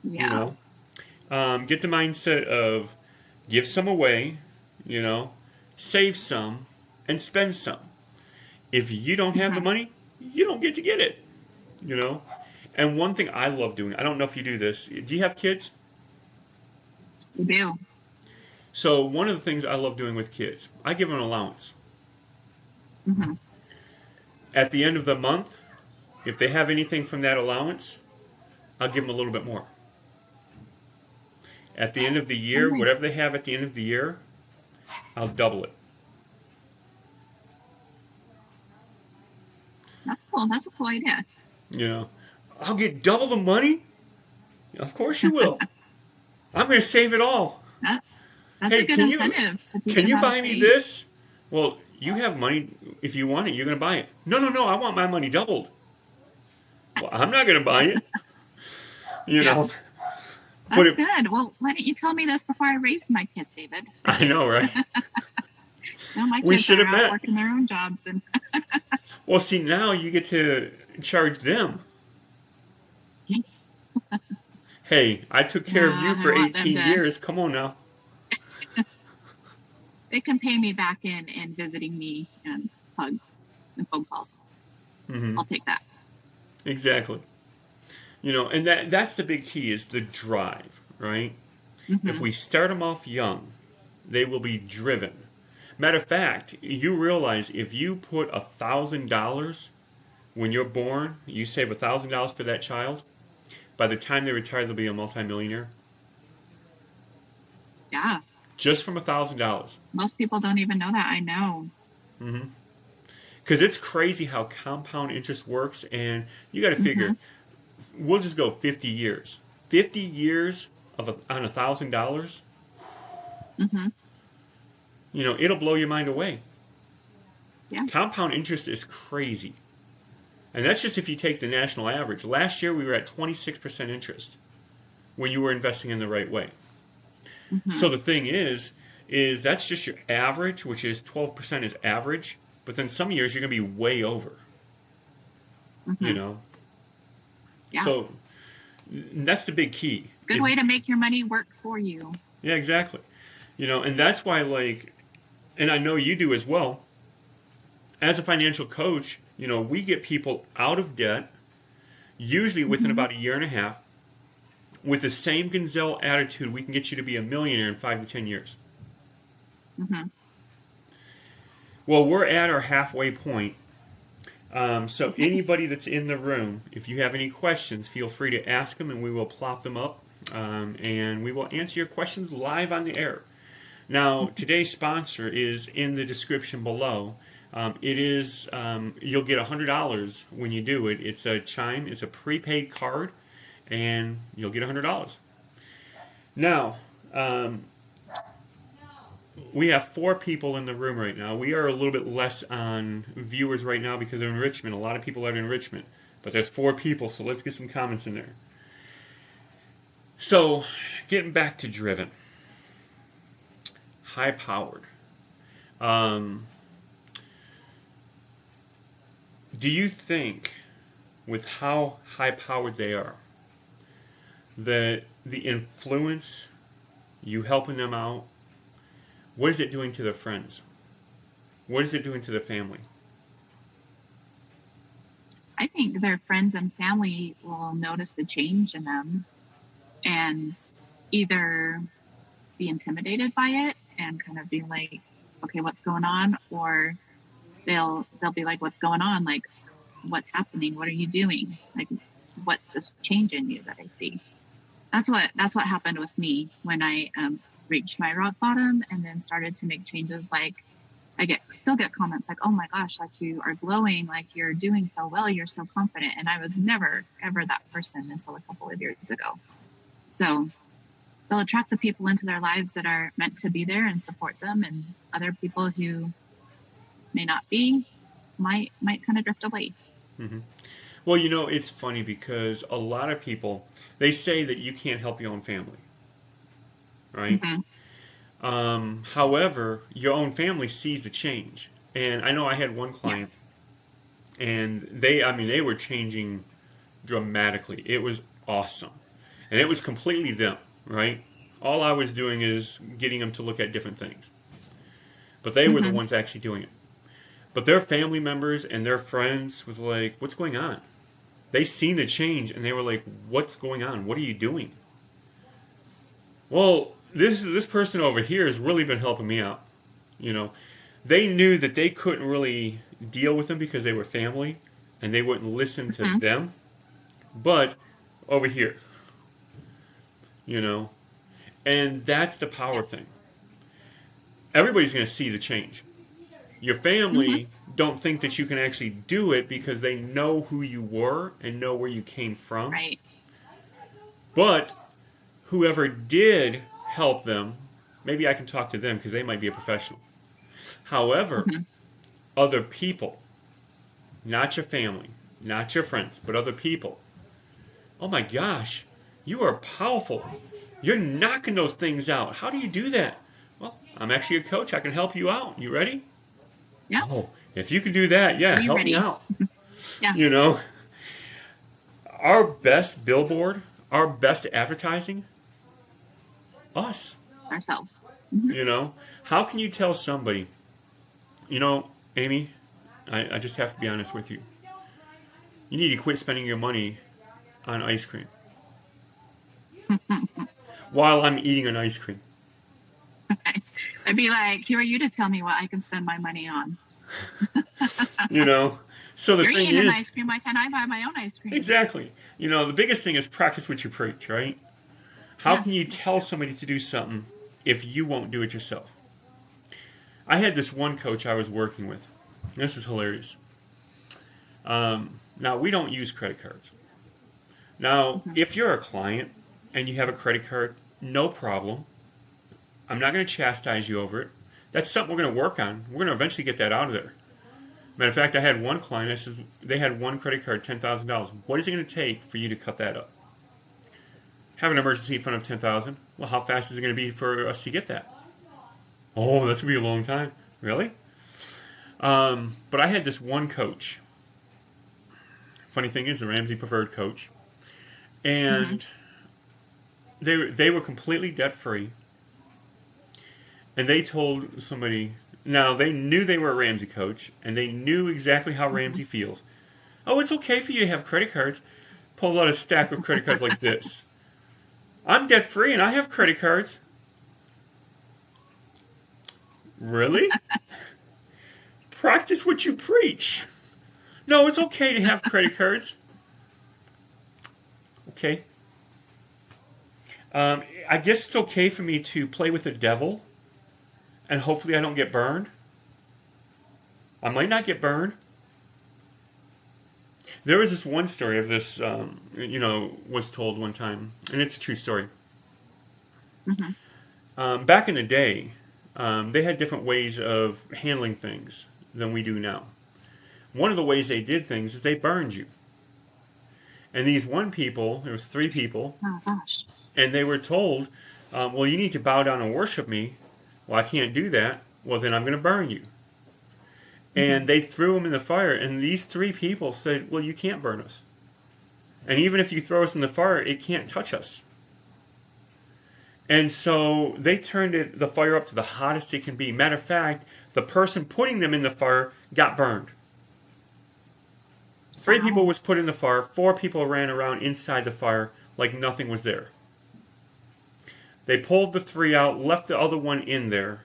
You Yeah. know? Get the mindset of give some away, you know, save some, and spend some. If you don't have the Mm-hmm. money, you don't get to get it, you know? And one thing I love doing, I don't know if you do this. Do you have kids? You do. So, one of the things I love doing with kids, I give them an allowance. Mm-hmm. At the end of the month, if they have anything from that allowance, I'll give them a little bit more. At the end of the Oh, year, whatever nice. they have at the end of the year, I'll double it. That's cool. That's a cool idea. You know, I'll get double the money? Of course you will. I'm going to save it all. That that's a Hey, good incentive to teach can them you how to buy me save. this? Well, you have money. If you want it, you're going to buy it. No, no, no. I want my money doubled. Well, I'm not going to buy it. You Yeah. know. But That's good. Well, why didn't you tell me this before I raised my kids, David? I know, right? No, my We kids should are have out met. working their own jobs, and Well, see, now you get to charge them. Hey, I took care of you Yeah, I for want them 18 to. years. Come on now. They can pay me back in visiting me and hugs and phone calls. Hmm. I'll take that. Exactly. And that's the big key is the drive, right? If Hmm. we start them off young, they will be driven. Matter of fact, you realize if you put $1,000 when you're born, you save $1,000 for that child. By the time they retire, they'll be a multimillionaire Yeah, just from $1,000. most people don't even know that. I know. Mm-hmm. Because it's crazy how compound interest works, and you got to Hmm. figure we'll just go 50 years. 50 years on $1,000, Hmm. it'll blow your mind away. Yeah. Compound interest is crazy. And that's just if you take the national average. Last year we were at 26% interest when you were investing in the right way. Hmm. So the thing is that's just your average, which is 12% is average, but then some years you're going to be way over, you Hmm. know. Yeah. So that's the big key. It's a good way to make your money work for you. Yeah, exactly. And that's why and I know you do as well. As a financial coach, we get people out of debt usually within Hmm. about a year and a half. With the same Gonzale attitude, we can get you to be a millionaire in 5 to 10 years. Hmm. Well, we're at our halfway point. So anybody that's in the room, if you have any questions, feel free to ask them, and we will plop them up, and we will answer your questions live on the air. Now, today's sponsor is in the description below. You'll get $100 when you do it. It's a Chime. It's a prepaid card, and you'll get $100. Now, um, we have 4 people in the room right now. We are a little bit less on viewers right now because they're in Richmond. A lot of people are in Richmond, but there's 4 people, so let's get some comments in there. So, getting back to driven, high powered. Um, do you think, with how high powered they are, that the influence, you helping them out, what is it doing to their friends? What is it doing to their family? I think their friends and family will notice the change in them and either be intimidated by it and kind of be like, okay, what's going on? Or they'll be like, what's going on? Like, what's happening? What are you doing? Like, what's this change in you that I see? That's what happened with me when I reached my rock bottom and then started to make changes. Like, I still get comments like, oh my gosh, like you are glowing, like you're doing so well, you're so confident. And I was never ever that person until a couple of years ago. So they'll attract the people into their lives that are meant to be there and support them, and other people who may not be might kind of drift away. Hmm. Well, it's funny because a lot of people, they say that you can't help your own family, right? Hmm. However, your own family sees the change. And I know I had one Yeah. client, and I mean, they were changing dramatically. It was awesome. And it was completely them, right? All I was doing is getting them to look at different things. But they were the Hmm. ones actually doing it. But their family members and their friends was like, what's going on? They seen the change and they were like, what's going on? What are you doing? Well, this person over here has really been helping me out. You know, they knew that they couldn't really deal with them because they were family and they wouldn't listen to Hmm. them. But over here, you know, and that's the Yeah. power thing. Everybody's going to see the change. Your Hmm. family don't think that you can actually do it because they know who you were and know where you came from. Right. But whoever did help them, maybe I can talk to them because they might be a professional. However, Hmm. other people, not your family, not your friends, but other people, oh my gosh, you are powerful. You're knocking those things out. How do you do that? Well, I'm actually a coach. I can help you out. You ready? Yeah. Oh, If you can do that, yeah, Be help me ready. out. Yeah, You know, our best billboard, our best advertising, us. ourselves. You know, how can you tell somebody, you know, Amy, I just have to be honest with you. You need to quit spending your money on ice cream while I'm eating an ice cream. Okay. I'd be like, who are you to tell me what I can spend my money on? You know, so the You're thing eating an is, ice cream. Why can't I buy my own ice cream? exactly. You know, the biggest thing is practice what you preach, right? How Yeah, can you that's tell true. somebody to do something if you won't do it yourself? I had this one coach I was working with. This is hilarious. Now, we don't use credit cards. Now, Hmm. if you're a client and you have a credit card, no problem. I'm not going to chastise you over it. That's something we're going to work on. We're going to eventually get that out of there. Matter of fact, I had one client. I said they had one credit card, $10,000. What is it going to take for you to cut that up? Have an emergency fund of 10,000. Well, how fast is it going to be for us to get that? Oh, that's going to be a long time. Really? But I had this one coach. Funny thing is, the Ramsey preferred coach, Hmm. and they were completely debt free. And they told somebody. Now they knew they were a Ramsey coach, and they knew exactly how Hmm. Ramsey feels. Oh, it's okay for you to have credit cards. Pulls out a stack of credit cards like this. I'm debt free and I have credit cards. Really? Practice what you preach. No, it's okay to have credit cards. Okay. I guess it's okay for me to play with the devil and hopefully I don't get burned. I might not get burned. There was this one story of this, was told one time, and it's a true story. Hmm. Back in the day, they had different ways of handling things than we do now. One of the ways they did things is they burned you. And these one people, there was three people, Oh gosh. and they were told, well, you need to bow down and worship me. Well, I can't do that. Well, then I'm going to burn you. Hmm. And they threw him in the fire. And these three people said, well, you can't burn us. And even if you throw us in the fire, it can't touch us. And so they turned the fire up to the hottest it can be. Matter of fact, the person putting them in the fire got burned. Three people Wow. was put in the fire. Four people ran around inside the fire like nothing was there. They pulled the three out, left the other one in there,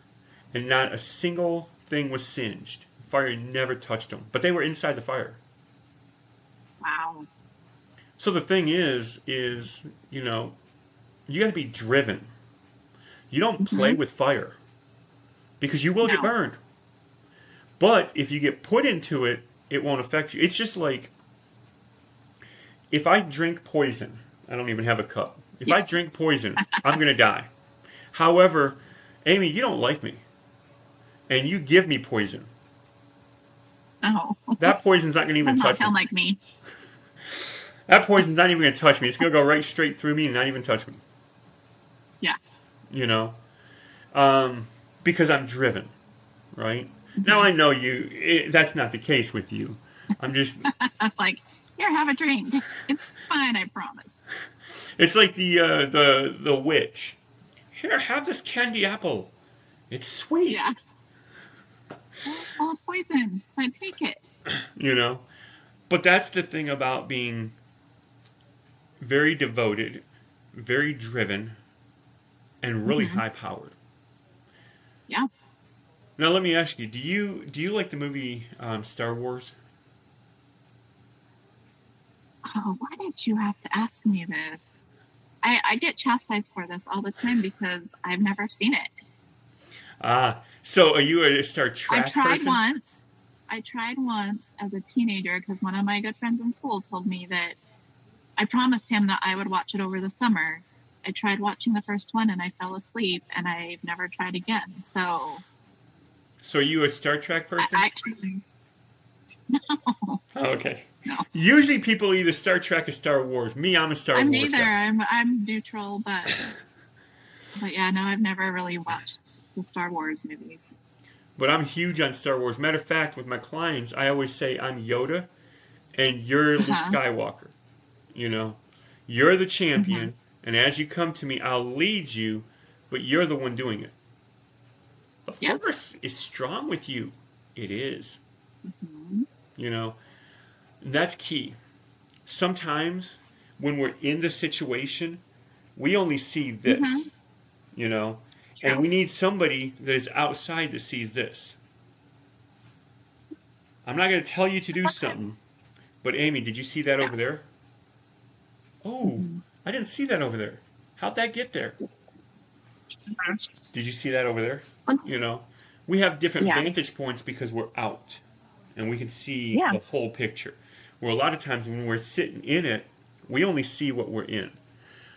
and not a single thing was singed. The fire never touched them, but they were inside the fire. Wow. So the thing is you got to be driven. You don't play Hmm. with fire because you will get No. burned. But if you get put into it, it won't affect you. It's just like if I drink poison, I don't even have a cup. If I Yes. drink poison, I'm going to die. However, Amy, you don't like me, and you give me poison. Oh, That poison's not going to even does not touch me. sound like me. That poison's not even going to touch me. It's going to go right straight through me and not even touch me. Yeah. You know, um, because I'm driven, right? Now Hmm. I know that's not the case with you. I'm just. Like, here, have a drink. It's fine, I promise. It's like the witch. Here, have this candy apple. It's Yeah. sweet. Well, it's full of poison. But take it. You know. But that's the thing about being very devoted, very driven, and really Hmm. high powered. Yeah. Now let me ask you: do you like the movie Star Wars? Oh, why did you have to ask me this? I get chastised for this all the time because I've never seen it. So are you a Star I Trek tried person? once. I tried once as a teenager because one of my good friends in school told me that I promised him that I would watch it over the summer. I tried watching the first one and I fell asleep and I've never tried again. So So are you a Star Trek person? I no, Oh, okay. no. Usually people are either Star Trek or Star Wars. Me, I'm a Star I'm Wars neither. guy. I'm neutral, but yeah, no, I've never really watched the Star Wars movies. but I'm huge on Star Wars. Matter of fact, with my clients, I always say I'm Yoda and you're Luke Uh-huh. Skywalker. You know, you're the Hmm. champion, and as you come to me, I'll lead you, but you're the one doing it. The Yep. Force is strong with you. It is. Hmm. You know, that's key. Sometimes when we're in the situation, we only see Hmm. this, you know, It's and true. we need somebody that is outside that sees this. I'm not going to tell you to And do sometimes, something, but Amy, did you see that yeah. over there? Oh, Hmm. I didn't see that over there. How'd that get there? Did you see that over there? You know, we have different Yeah. vantage points because we're out and we can see Yeah. the whole picture. Where a lot of times when we're sitting in it, we only see what we're in.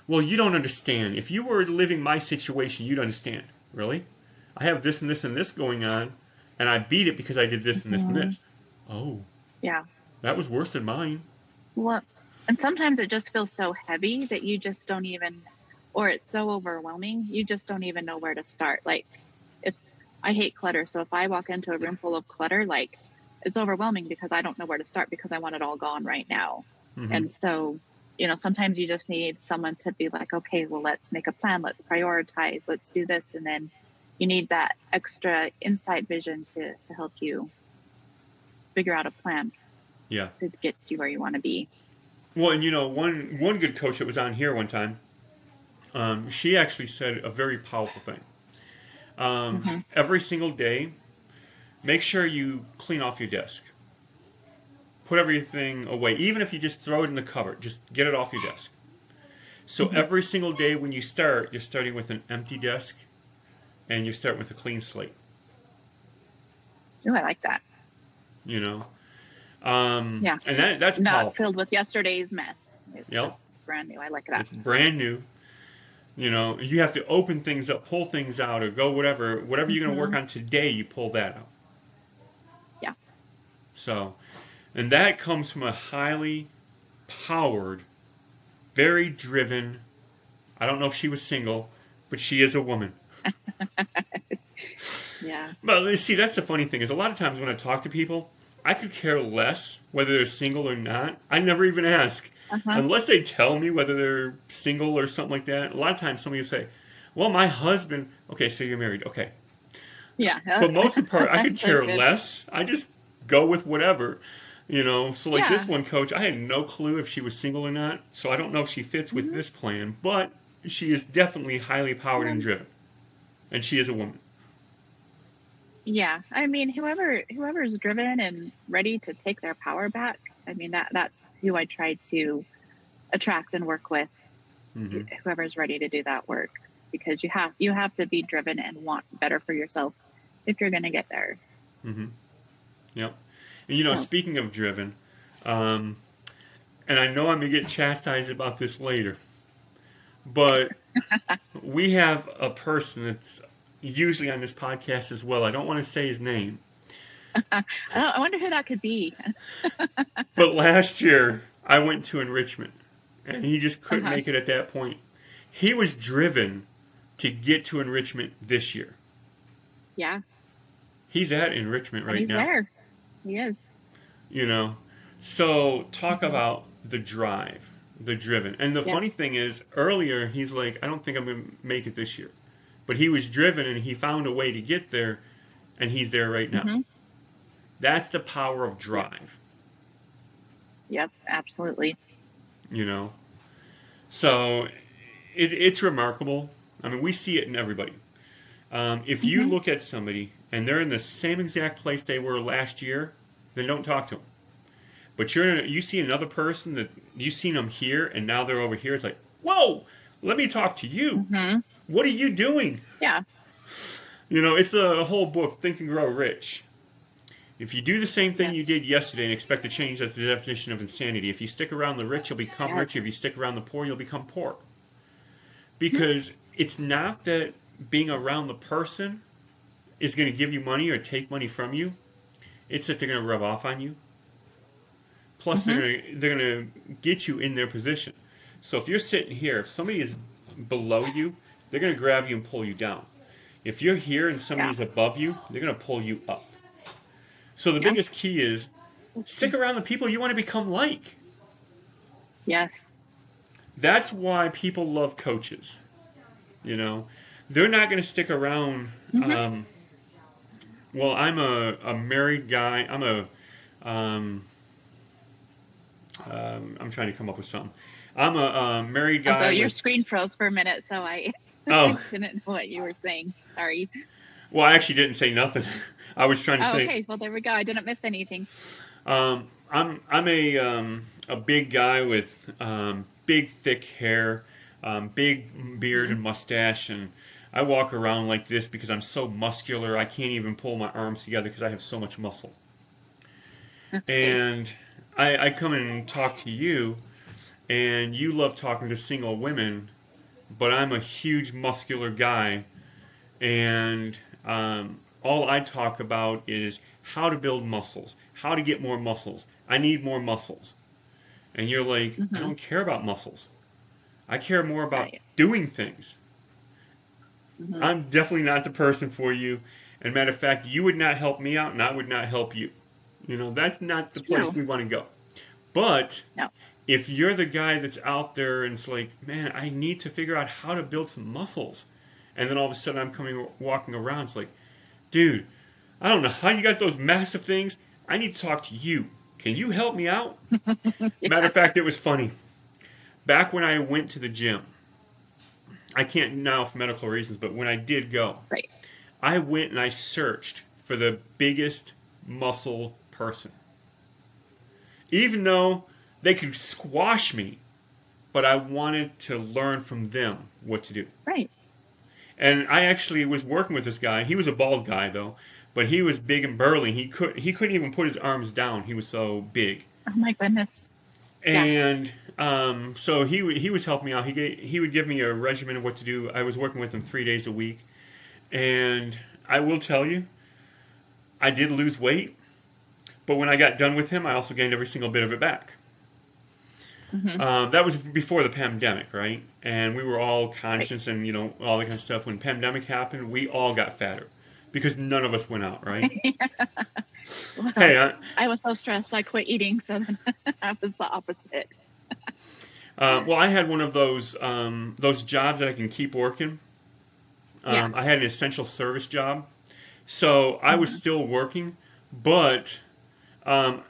Well, you don't understand. If you were living my situation, you'd understand. Really? I have this and this and this going on, and I beat it because I did this and this and Hmm. this. Oh, Yeah. that was worse than mine. Well, and sometimes it just feels so heavy that you just don't even, or it's so overwhelming, you just don't even know where to start. Like, if I hate clutter, so if I walk into a room full of clutter, like, it's overwhelming because I don't know where to start because I want it all gone right now. Hmm. And so, sometimes you just need someone to be like, okay, well, let's make a plan, let's prioritize, let's do this. And then you need that extra insight vision to help you figure out a plan Yeah. to get you where you want to be. Well, and one good coach that was on here one time, she actually said a very powerful thing. Hmm. Every single day, make sure you clean off your desk. Put everything away, even if you just throw it in the cupboard. Just get it off your desk. So Hmm. every single day when you start, you're starting with an empty desk and you're starting with a clean slate. Oh, I like that. You know, Yeah. and that's Not powerful. filled with yesterday's mess. It's Yep, just brand new. I like that. it's brand new. You know, you have to open things up, pull things out, or go whatever you're going to work Hmm. on today. You pull that out. Yeah. So, and that comes from a highly powered, very driven. I don't know if she was single, but she is a woman. Yeah. But see, that's the funny thing is a lot of times when I talk to people, I could care less whether they're single or not. I never even ask. Uh-huh. Unless they tell me whether they're single or something like that. A lot of times somebody will say, well, my husband, okay, so you're married, okay. Yeah. But most of the part, I could That's care good. less. I just go with whatever. You know, so like this Yeah. one coach, I had no clue if she was single or not, so I don't know if she fits with Hmm. this plan, but she is definitely highly powered and Um, driven. And she is a woman. yeah. I mean, whoever's driven and ready to take their power back, I mean that's who I try to attract and work with, Hmm. whoever's ready to do that work. Because you have to be driven and want better for yourself if you're gonna get there. Hmm. Yep. And So speaking of driven, um, and I know I'm gonna get chastised about this later, but we have a person that's usually on this podcast as well. I don't want to say his name, I wonder who that could be. but last year I went to enrichment, and he just couldn't Uh-huh. make it at that point. He was driven to get to enrichment this year. Yeah. He's at enrichment And right he's now. there. He is. You know, so talk Hmm. about the drive, the driven. And the funny Yes. thing is, earlier he's like, I don't think I'm going to make it this year. But he was driven and he found a way to get there, and he's there right now. Hmm. That's the power of Yep. drive, Yep. Absolutely. you know? So it's remarkable. I mean, we see it in everybody. If you Hmm. look at somebody and they're in the same exact place they were last year, then don't talk to them. But you see another person that you've seen them here and now they're over here. It's like, whoa, let me talk to you. Hmm. What are you doing? Yeah. It's a whole book, Think and Grow Rich. If you do the same thing Yep. you did yesterday and expect to change, that's the definition of insanity. If you stick around the rich, you'll become rich. If Yes. you stick around the poor, you'll become poor. Hmm. Because it's not that being around the person is going to give you money or take money from you. It's that they're going to rub off on you. Plus, Hmm. they're gonna get you in their position. So if you're sitting here, if somebody is below you, they're gonna grab you and pull you down. If you're here and Yeah. somebody's above you, they're going to pull you up. So the Yeah. biggest key is So stick true. around the people you want to become like. Yes. That's why people love coaches. You know, they're not going to stick around. Hmm. Well, I'm a married guy. Um, I'm trying to come up with something. I'm a married Oh, so guy your with. screen froze for a minute, so I Oh, didn't know what you were saying. Sorry. well, I actually didn't say nothing. I was trying to Oh, think. okay. Well, there we go. I didn't miss anything. I'm a big guy with big thick hair, big beard Hmm. and mustache, and I walk around like this because I'm so muscular. I can't even pull my arms together because I have so much muscle. Okay. And I come and talk to you, and you love talking to single women, but I'm a huge muscular guy, and all I talk about is how to build muscles, how to get more muscles. I need more muscles. And you're like, I Hmm. don't care about muscles. I care more about Right. doing things. Hmm. I'm definitely not the person for you. And matter of fact, you would not help me out, and I would not help you. You know, that's not the It's place true. we want to go. But No. if you're the guy that's out there and it's like, man, I need to figure out how to build some muscles, and then all of a sudden I'm coming walking around, it's like, dude, I don't know how you got those massive things. I need to talk to you. Can you help me out? Matter Yeah. of fact, it was funny. Back when I went to the gym, I can't now for medical reasons, but when I did go, Right. I went and I searched for the biggest muscle person. Even though they could squash me, but I wanted to learn from them what to do. Right. And I actually was working with this guy. He was a bald guy though, but he was big and burly. He couldn't even put his arms down. He was so big. Oh my goodness. Yeah. And so he was helping me out. He would give me a regimen of what to do. I was working with him 3 days a week, and I will tell you, I did lose weight. But when I got done with him, I also gained every single bit of it back. Hmm. That was before the pandemic, right? And we were all Right. conscious and all that kind of stuff. When pandemic happened, we all got fatter because none of us went out, right? Well, Hey, I was so stressed I quit eating, so then I was the opposite. well, I had one of those jobs that I can keep working. Yeah. I had an essential service job, so I was Hmm. still working, but um,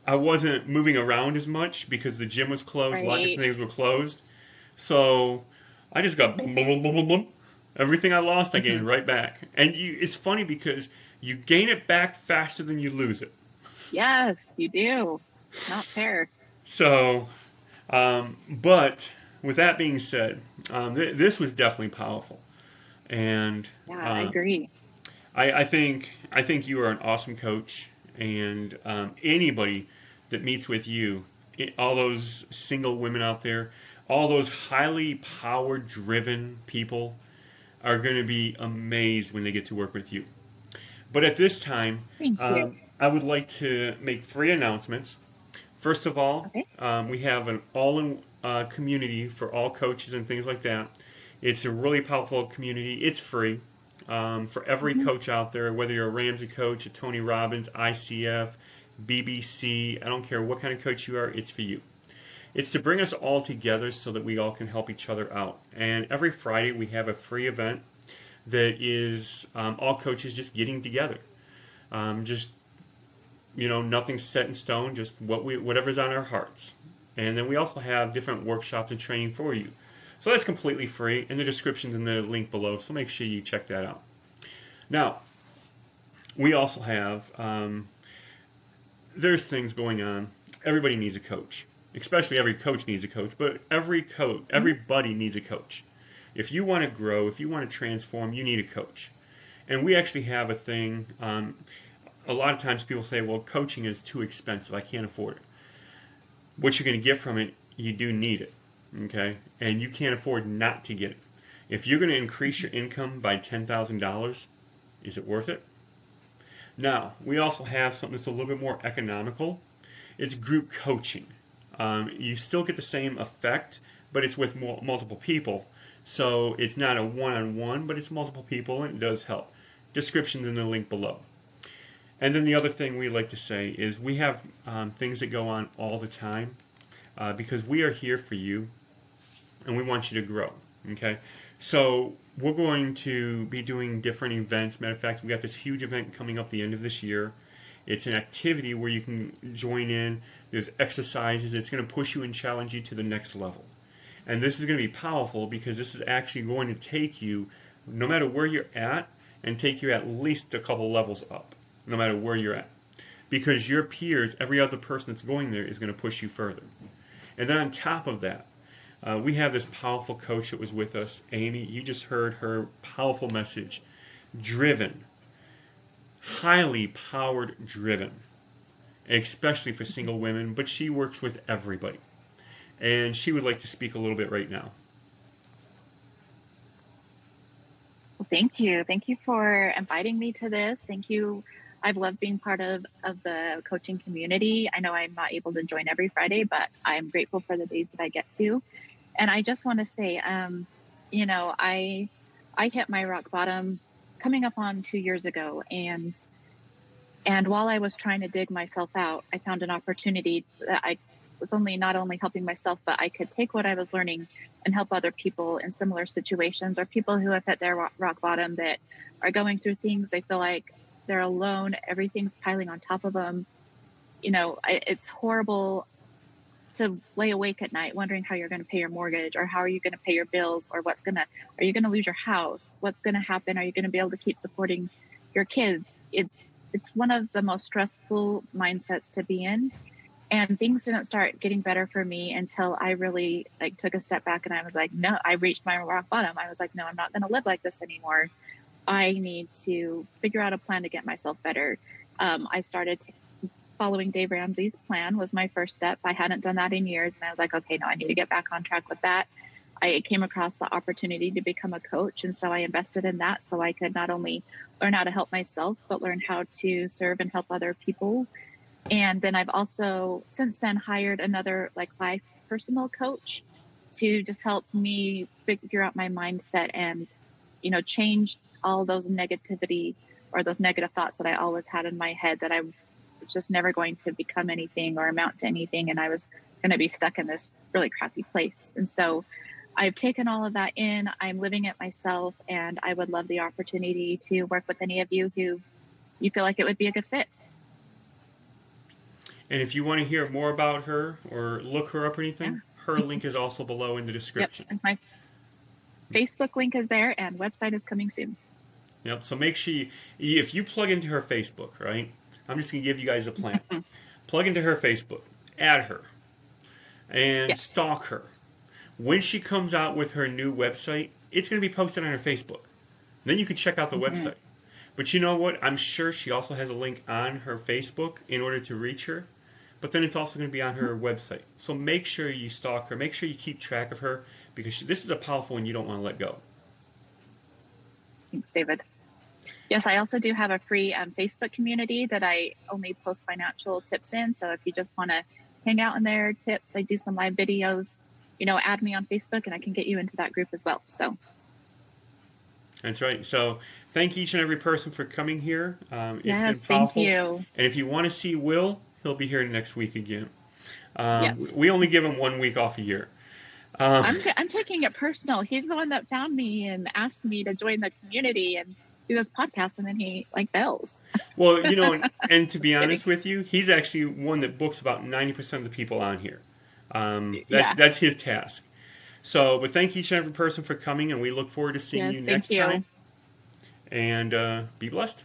I wasn't moving around as much because the gym was closed. A lot of Right. different things were closed. So I just got boom, boom, boom, boom, boom, boom. Everything I lost, I Hmm. gained right back. And it's funny because you gain it back faster than you lose it. Yes, you do. It's not fair. So, but with that being said, this was definitely powerful, and Yeah, I uh, agree. I think you are an awesome coach, and anybody that meets with you, all those single women out there, all those highly power driven people are going to be amazed when they get to work with you. But at this time, Thank you. I would like to make three announcements. First of all, Okay. we have an all in community for all coaches and things like that. It's a really powerful community. It's free for every Hmm. coach out there, whether you're a Ramsey coach, a Tony Robbins, ICF, BBC, I don't care what kind of coach you are, it's for you. It's to bring us all together so that we all can help each other out. And every Friday we have a free event that is all coaches just getting together. Just nothing's set in stone, just whatever's on our hearts. And then we also have different workshops and training for you. So that's completely free, and the description's in the link below. So make sure you check that out. Now we also have there's things going on. Everybody needs a coach, especially every coach needs a coach. But Hmm. everybody needs a coach. If you want to grow, if you want to transform, you need a coach. And we actually have a thing. A lot of times people say, well, coaching is too expensive. I can't afford it. What you're going to get from it, you do need it. Okay? And you can't afford not to get it. If you're going to increase Hmm. your income by $10,000, is it worth it? Now, we also have something that's a little bit more economical. It's group coaching. You still get the same effect, but it's with multiple people. So it's not a one-on-one, but it's multiple people, and it does help. Descriptions in the link below. And then the other thing we like to say is we have things that go on all the time because we are here for you and we want you to grow. Okay, so we're going to be doing different events. Matter of fact, we got this huge event coming up the end of this year. It's an activity where you can join in. There's exercises. It's going to push you and challenge you to the next level. And this is going to be powerful because this is actually going to take you, no matter where you're at, and take you at least a couple levels up, no matter where you're at. Because your peers, every other person that's going there, is going to push you further. And then on top of that, we have this powerful coach that was with us, Amy. You just heard her powerful message. Driven, highly powered driven, especially for single women, but she works with everybody. And she would like to speak a little bit right now. Well, thank you. Thank you for inviting me to this. Thank you. I've loved being part of the coaching community. I know I'm not able to join every Friday, but I'm grateful for the days that I get to. And I just want to say, I hit my rock bottom coming up on 2 years ago, and while I was trying to dig myself out, I found an opportunity that I was not only helping myself, but I could take what I was learning and help other people in similar situations or people who have hit their rock bottom that are going through things. They feel like they're alone. Everything's piling on top of them. It's horrible to lay awake at night wondering how you're going to pay your mortgage or how are you going to pay your bills or are you going to lose your house? What's going to happen? Are you going to be able to keep supporting your kids? It's one of the most stressful mindsets to be in. And things didn't start getting better for me until I really took a step back and I was like, no, I reached my rock bottom. I was like, no, I'm not going to live like this anymore. I need to figure out a plan to get myself better. I started following Dave Ramsey's plan was my first step. I hadn't done that in years. And I was like, okay, no, I need to get back on track with that. I came across the opportunity to become a coach. And so I invested in that so I could not only learn how to help myself, but learn how to serve and help other people. And then I've also since then hired another life personal coach to just help me figure out my mindset and, change all those negativity or those negative thoughts that I always had in my head that I was just never going to become anything or amount to anything. And I was going to be stuck in this really crappy place. And so I've taken all of that in. I'm living it myself. And I would love the opportunity to work with any of you who you feel like it would be a good fit. And if you want to hear more about her or look her up or anything, her link is also below in the description. Yep. And my Facebook link is there and website is coming soon. Yep. So make sure if you plug into her Facebook, right? I'm just going to give you guys a plan. Plug into her Facebook, add her, and stalk her. When she comes out with her new website, it's going to be posted on her Facebook. Then you can check out the website. But you know what? I'm sure she also has a link on her Facebook in order to reach her. But then it's also going to be on her website. So make sure you stalk her. Make sure you keep track of her because this is a powerful one you don't want to let go. Thanks, David. Yes, I also do have a free Facebook community that I only post financial tips in. So if you just want to hang out in there, tips, I do some live videos, add me on Facebook and I can get you into that group as well. So. That's right. So thank each and every person for coming here. It's been powerful. Thank you. And if you want to see Will, he'll be here next week again. We only give him 1 week off a year. I'm taking it personal. He's the one that found me and asked me to join the community and do this podcast, and then he bails. Well, and to be honest with you, he's actually one that books about 90% of the people on here. That's his task. So, but thank each and every person for coming, and we look forward to seeing you next time. And be blessed.